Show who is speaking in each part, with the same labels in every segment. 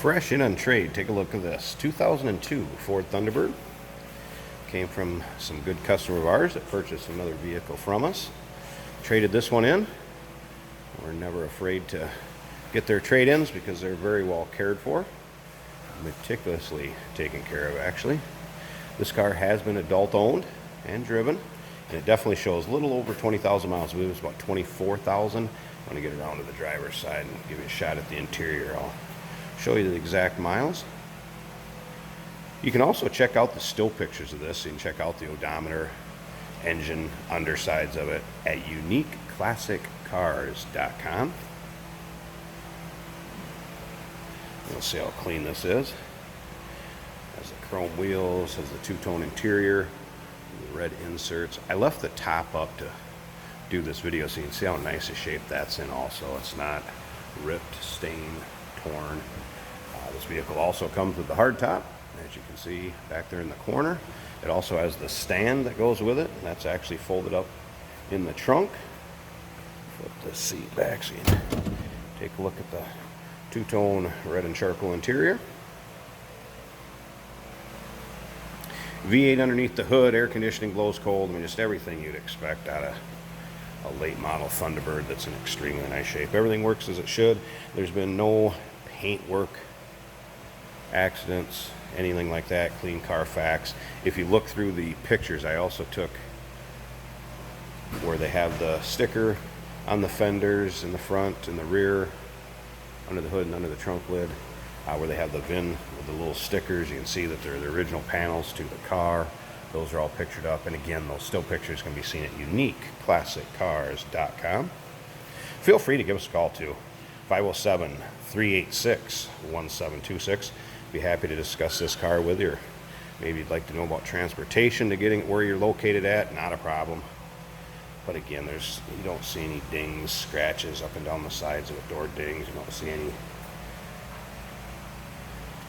Speaker 1: Fresh in on trade. Take a look at this. 2002 Ford Thunderbird. Came from some good customer of ours that purchased another vehicle from us. Traded this one in. We're never afraid to get their trade-ins because they're very well cared for. Meticulously taken care of, actually. This car has been adult owned and driven, and it definitely shows a little over 20,000 miles. I believe it was about 24,000. I'm going to get around to the driver's side and give you a shot at the interior. I'll show you the exact miles. You can also check out the still pictures of this. You can check out the odometer, engine, undersides of it at uniqueclassiccars.com. You'll see how clean this is. Has the chrome wheels, has the two-tone interior, the red inserts. I left the top up to do this video so you can see how nice a shape that's in also. It's not ripped, stained, torn. This vehicle also comes with the hardtop, as you can see back there in the corner. It also has the stand that goes with it, and that's actually folded up in the trunk. Flip the seat back so you can take a look at the two-tone red and charcoal interior. V8 underneath the hood, air conditioning, blows cold. I mean, just everything you'd expect out of a late model Thunderbird that's in extremely nice shape. Everything works as it should. There's been no paint work, accidents, anything like that. Clean Carfax. If you look through the pictures I also took where they have the sticker on the fenders in the front and the rear, under the hood and under the trunk lid, where they have the VIN with the little stickers, you can see that they're the original panels to the car. Those are all pictured up, and again, those still pictures can be seen at uniqueclassiccars.com. Feel free to give us a call too, 507-386-1726. Be happy to discuss this car with you. Or maybe you'd like to know about transportation to getting where you're located at. Not a problem. But again, you don't see any dings, scratches up and down the sides of it, door dings. You don't see any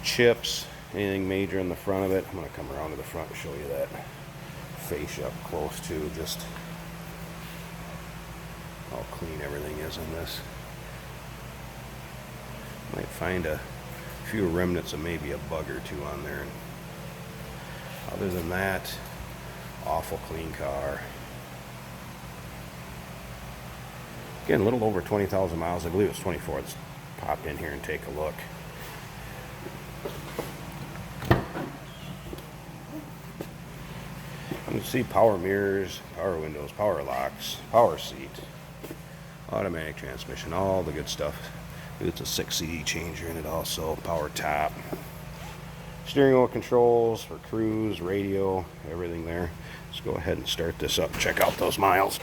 Speaker 1: chips, anything major in the front of it. I'm going to come around to the front and show you that fascia up close too, just how clean everything is in this. Might find a few remnants of maybe a bug or two on there. Other than that, awful clean car. Again, a little over 20,000 miles. I believe it's 24. Let's pop in here and take a look. You can see power mirrors, power windows, power locks, power seat, automatic transmission, all the good stuff. It's a 6 CD changer in it also, power top, steering wheel controls for cruise, radio, everything there. Let's go ahead and start this up and check out those miles.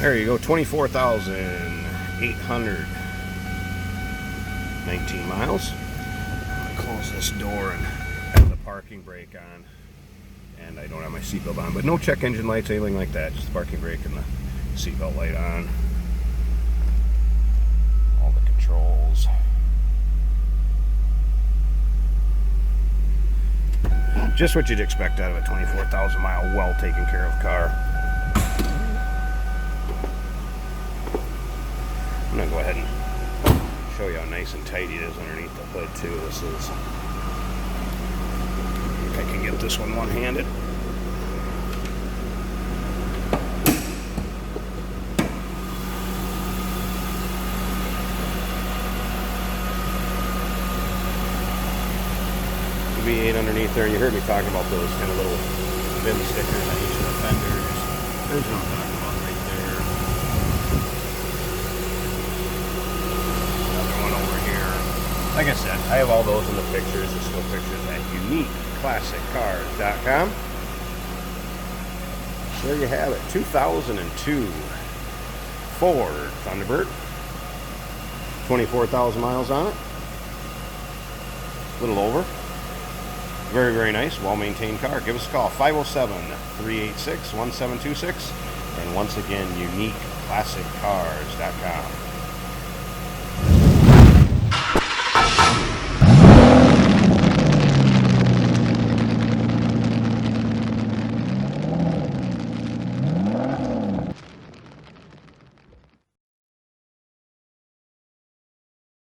Speaker 1: There you go, 24,819 miles. I'm going to close this door and have the parking brake on. And I don't have my seatbelt on, but no check engine lights, anything like that. Just the parking brake and the seatbelt light on. All the controls. Just what you'd expect out of a 24,000 mile, well taken care of car. I'm going to go ahead and show you how nice and tight it is underneath the hood too. This is, I think I can get this one one-handed. V8 underneath there, and you heard me talking about those kind of little VIN stickers on each of the fenders. There's what I'm talking about right there. Like I said, I have all those in the pictures, the still pictures at uniqueclassiccars.com. So there you have it, 2002 Ford Thunderbird. 24,000 miles on it. A little over. Very, very nice, well-maintained car. Give us a call, 507-386-1726. And once again, uniqueclassiccars.com.